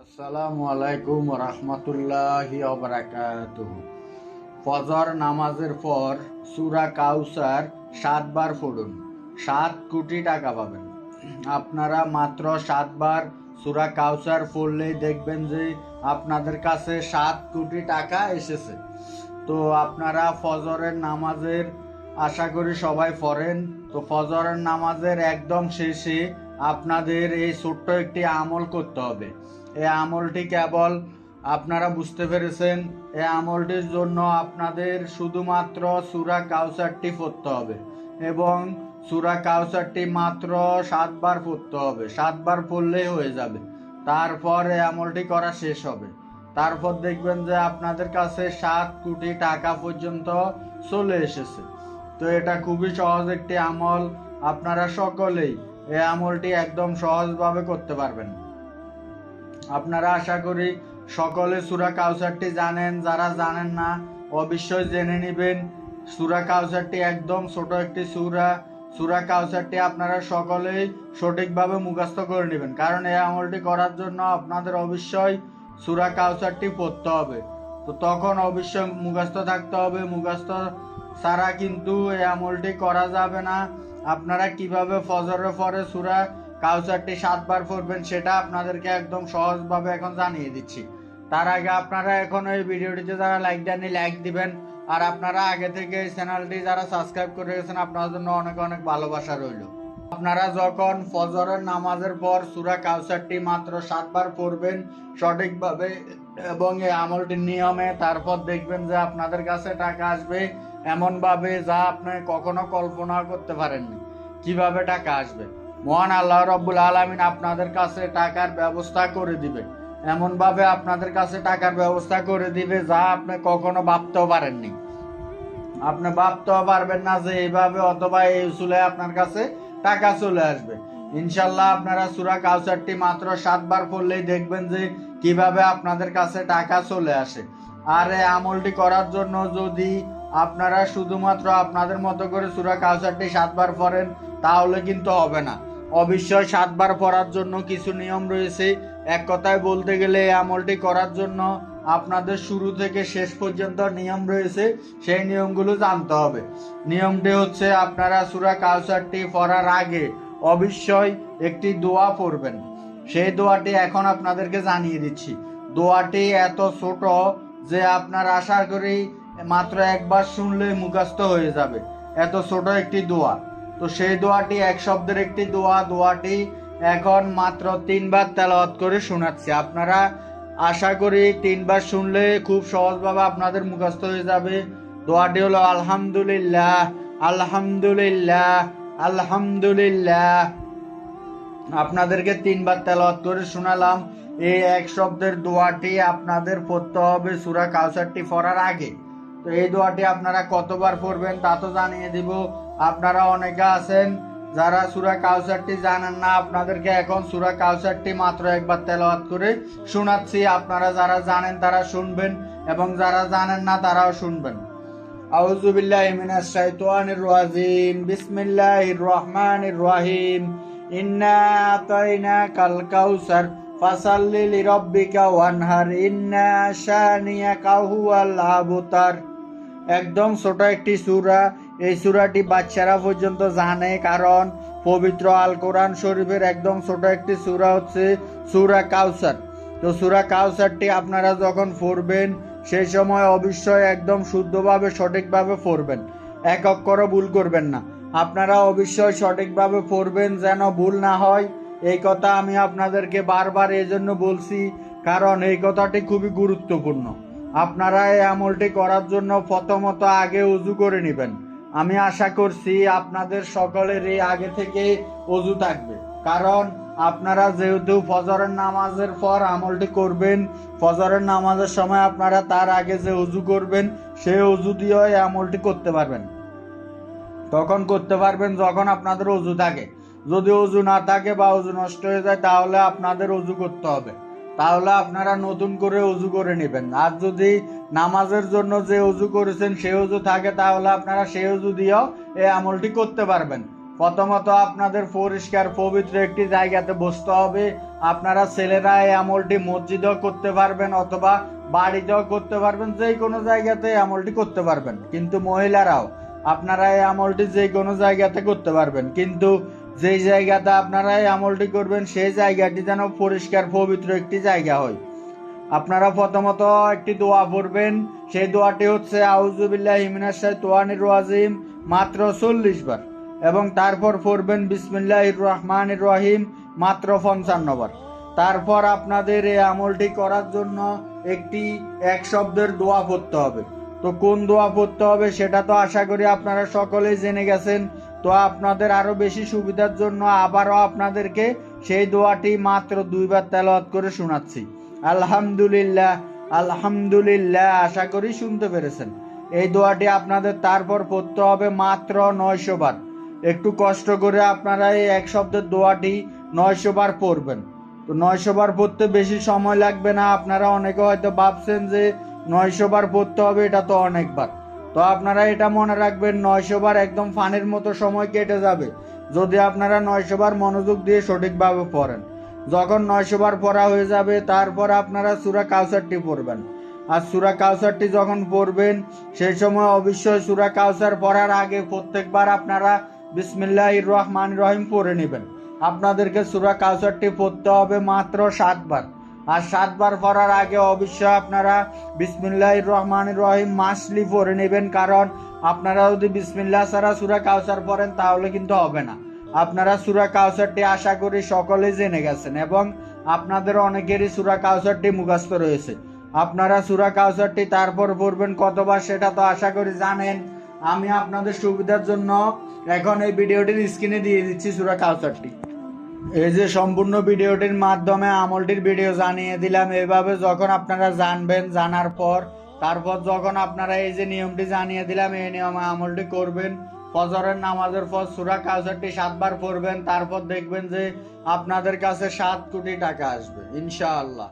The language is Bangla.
আসসালামু আলাইকুম রহমতুল্লাহি ওয়া বারাকাতুহু। ফজর নামাজের পর সূরা কাউসার 7 বার পড়ুন, 7 কোটি টাকা পাবেন। আপনারা মাত্র 7 বার সূরা কাউসার পড়লেই দেখবেন যে আপনাদের কাছে 7 কোটি টাকা এসেছে। তো আপনারা ফজরের নামাজের আশা করি সবাই পড়েন। তো ফজরের নামাজের একদম শেষে আপনাদের এই ছোট্ট একটি আমল করতে হবে। এই আমলটি কেবল আপনারা বুঝতে পেরেছেন, এই আমলটির জন্য আপনাদের শুধুমাত্র সূরা কাউসারটি পড়তে হবে এবং সূরা কাউসারটি মাত্র 7 বার পড়তে হবে। 7 বার পড়লেই হয়ে যাবে। তারপর এই আমলটি করা শেষ হবে। তারপর দেখবেন যে আপনাদের কাছে 7 কোটি টাকা পর্যন্ত চলে এসেছে। তো এটা খুবই সহজ একটি আমল। আপনারা সকলেই এই আমলটি একদম সহজভাবে করতে পারবেন। আপনারা আশা করি সকলে সূরা কাউসারটি জানেন। যারা জানেন না অবশ্যই জেনে নেবেন। সূরা কাউসারটি একদম ছোট একটি সূরা কাউসারটি আপনারা সকলেই সঠিকভাবে মুখস্থ করে নেবেন, কারণ এই আমলটি করার জন্য আপনাদের অবশ্যই সূরা কাউসারটি পড়তে হবে। তো তখন অবশ্যই মুখস্থ থাকতে হবে। মুখস্থ ছাড়া কিন্তু এই আমলটি করা যাবে না। আপনারা কিভাবে ফজরের পরে সূরা কাউসারটি 7 বার পড়বেন সেটা আপনাদেরকে একদম সহজভাবে এখন জানিয়ে দিচ্ছি। তার আগে আপনারা এখন এই ভিডিওটিতে যারা লাইক দেননি লাইক দিবেন, আর আপনারা আগে থেকে এই চ্যানেলটি যারা সাবস্ক্রাইব করে গেছেন আপনাদের জন্য অনেক অনেক ভালোবাসা রইল। আপনারা যখন ফজরের নামাজের পর সূরা কাউসারটি মাত্র 7 বার পড়বেন সঠিকভাবে এবং এই আমলটির নিয়মে, তারপর দেখবেন যে আপনাদের কাছে টাকা আসবে এমনভাবে যা আপনি কখনো কল্পনা করতে পারেননি। কিভাবে টাকা আসবে, মহান আল্লাহ রাব্বুল আলামিন আপনাদের কাছে টাকার ব্যবস্থা করে দিবে। এমনভাবে আপনাদের কাছে টাকার ব্যবস্থা করে দিবে যা আপনি কখনো ভাবতেও পারেননি। আপনি ভাবতেও পারবেন না যে এইভাবে অথবা এই উসুলে আপনার কাছে টাকা চলে আসবে। ইনশাল্লাহ আপনারা সূরা কাউসারটি মাত্র 7 বার পড়লেই দেখবেন যে কিভাবে আপনাদের কাছে টাকা চলে আসে। আর এই আমলটি করার জন্য যদি আপনারা শুধুমাত্র আপনাদের মতো করে সূরা কাউসারটি 7 বার পড়েন তাহলে কিন্তু হবে না। অবশ্যই 7 বার পড়ার জন্য কিছু নিয়ম রয়েছে। এক কথায় বলতে গেলে এই আমলটি করার জন্য আপনাদের শুরু থেকে শেষ পর্যন্ত নিয়ম রয়েছে, সেই নিয়মগুলো জানতে হবে। নিয়মটি হচ্ছে আপনারা সূরা কাউসারটি পড়ার আগে অবশ্যই একটি দোয়া পড়বেন। সেই দোয়াটি এখন আপনাদেরকে জানিয়ে দিচ্ছি। দোয়াটি এত ছোট যে আপনার আশা করি মাত্র একবার শুনলে মুখস্থ হয়ে যাবে, এত ছোট একটি দোয়া। তো সেই দোয়াটি এক শব্দের একটি দোয়া। দোয়াটি এখন মাত্র 3 বার তেলাওয়াত করে শোনাচ্ছি। আপনারা আশা করি 3 বার শুনলে খুব সহজভাবে আপনাদের মুখস্থ হয়ে যাবে। দোয়াটি হলো আলহামদুলিল্লাহ আলহামদুলিল্লাহ আলহামদুলিল্লাহ। আপনাদেরকে 3 বার তেলাওয়াত করে শোনালাম। এই এক শব্দের দোয়াটি আপনাদের পড়তে হবে সূরা কাউসারটি পড়ার আগে। তো এই দোয়াটি আপনারা কতবার পড়বেন তা তো জানিয়ে দিব। আপনারা অনেকে আছেন যারা সূরা কাউসারটি জানেন না, আপনাদেরকে এখন সূরা কাউসারটি মাত্র একবার তেলাওয়াত করে শোনাচ্ছি। আপনারা যারা জানেন তারা শুনবেন এবং যারা জানেন না তারাও শুনবেন। আউযু বিল্লাহি মিনাশ শাইতানির রাজিম। বিসমিল্লাহির রহমানির রহিম। ইন্না আতাইনাকাল কাউসার ফাসাল্লি লিরাব্বিকা ওয়ানহার ইন্না শানিয়াকা হুয়াল আবতার। একদম ছোট একটি সূরা। এই সূরাটি বাচ্চারা পর্যন্ত জানে, কারণ পবিত্র আল কোরআন শরীফের একদম ছোট একটি সূরা হচ্ছে সূরা কাউসার। তো সূরা কাউসারটি আপনারা যখন পড়বেন সেই সময় অবশ্যই একদম শুদ্ধভাবে সঠিকভাবে পড়বেন, এক অক্ষরও ভুল করবেন না। আপনারা অবশ্যই সঠিকভাবে পড়বেন যেন ভুল না হয়। এই কথা আমি আপনাদেরকে বারবার এই জন্য বলছি, কারণ এই কথাটি খুবই গুরুত্বপূর্ণ। আপনারা এই আমলটি করার জন্য প্রথমত আগে ওযু করে নেবেন। আমি আশা করছি আপনাদের সকলেরই আগে থেকে ওযু থাকবে, কারণ আপনারা যেহেতু ফজরের নামাজের পর আমলটি করবেন, ফজরের নামাজের সময় আপনারা তার আগে যে ওযু করবেন সেই ওযু দিয়ে এই আমলটি করতে পারবেন। তখন করতে পারবেন যখন আপনাদের ওযু থাকে। যদি ওযু না থাকে বা ওযু নষ্ট হয়ে যায় তাহলে আপনাদের ওযু করতে হবে। তাহলে আপনারা নতুন করে ওযু করে নেবেন। আর যদি নামাজের জন্য যে ওযু করেছেন সেই ওযু থাকে তাহলে আপনারা সেই ওযু দিয়েও এই আমলটি করতে পারবেন। প্রথমত আপনাদের পরিষ্কার পবিত্র একটি জায়গাতে বসতে হবে। আপনারা ছেলেরা এই আমলটি মসজিদেও করতে পারবেন অথবা বাড়িতেও করতে পারবেন, যে কোনো জায়গাতে এই আমলটি করতে পারবেন। কিন্তু মহিলারাও আপনারা এই আমলটি যে কোনো জায়গাতে করতে পারবেন, কিন্তু যেই জায়গাতে আপনারা এই আমলটি করবেন সেই জায়গাটি যেন পরিষ্কার পবিত্র একটি জায়গা হয়। আপনারা প্রথমত একটি দোয়া পড়বেন, সেই দোয়াটি হচ্ছে আউযুবিল্লাহি মিনাশ শাইতানির রাজিম মাত্র 40 বার, এবং তারপর পড়বেন বিসমিল্লাহির রহমানির রহিম মাত্র 55 বার। তারপর আপনাদের এই আমলটি করার জন্য একটি এক শব্দের দোয়া পড়তে হবে। তো কোন দোয়া পড়তে হবে সেটা তো আশা করি আপনারা সকলেই জেনে গেছেন। তো আপনাদের আরো বেশি সুবিধার জন্য আবারও আপনাদেরকে সেই দোয়াটি মাত্র 2 বার তেলাওয়াত করে শোনাচ্ছি। আলহামদুলিল্লাহ, আলহামদুলিল্লাহ। আশা করি শুনতে পেরেছেন। এই দোয়াটি আপনাদের তারপর পড়তে হবে মাত্র 900 বার। একটু কষ্ট করে আপনারা এই এক শব্দের দোয়াটি 900 বার পড়বেন। তো 900 বার পড়তে বেশি সময় লাগবে না। আপনারা অনেকে হয়তো ভাবছেন যে 900 বার পড়তে হবে, এটা তো অনেকবার। তো আপনারা এটা মনে রাখবেন, 900 বার একদম ফানের মতো সময় কেটে যাবে যদি আপনারা 900 বার মনোযোগ দিয়ে সঠিকভাবে পড়েন। যখন 900 বার পড়া হয়ে যাবে তারপর আপনারা সূরা কাউসারটি পড়বেন। আর সূরা কাউসারটি যখন পড়বেন সেই সময় অবশ্যই সূরা কাউসার পড়ার আগে প্রত্যেকবার আপনারা বিসমিল্লাহির রহমানির রহিম পড়ে নেবেন। আপনাদেরকে সূরা কাউসারটি পড়তে হবে মাত্র 7 বার। আর 7 বার পড়ার আগে অবশ্যই আপনারা বিসমিল্লাহির রহমানির রহিম মাসলি পড়ে নেবেন, কারণ আপনারা যদি বিসমিল্লাহ ছাড়া সূরা কাউসার পড়েন তাহলে কিন্তু হবে না। আপনারা সূরা কাউসারটি আশা করি সকলেই জেনে গেছেন, এবং আপনাদের অনেকেরই সূরা কাউসারটি মুখস্থ রয়েছে। আপনারা সূরা কাউসারটি তারপর পড়বেন কতবার সেটা তো আশা করি জানেন। আমি আপনাদের সুবিধার জন্য এখন এই ভিডিওটির স্ক্রিনে দিয়ে দিচ্ছি সূরা কাউসারটি। এই যে সম্পূর্ণ ভিডিওটির মাধ্যমে আমলটির ভিডিও জানিয়ে দিলাম। এইভাবে যখন আপনারা জানবেন, জানার পর তারপর যখন আপনারা এই যে নিয়মটি জানিয়ে দিলাম এই নিয়মে আমলটি করবেন। ফজরের নামাজের পর সূরা কাউসারটি 7 বার পড়বেন, তারপর দেখবেন যে আপনাদের কাছে 7 কোটি টাকা আসবে ইনশাআল্লাহ।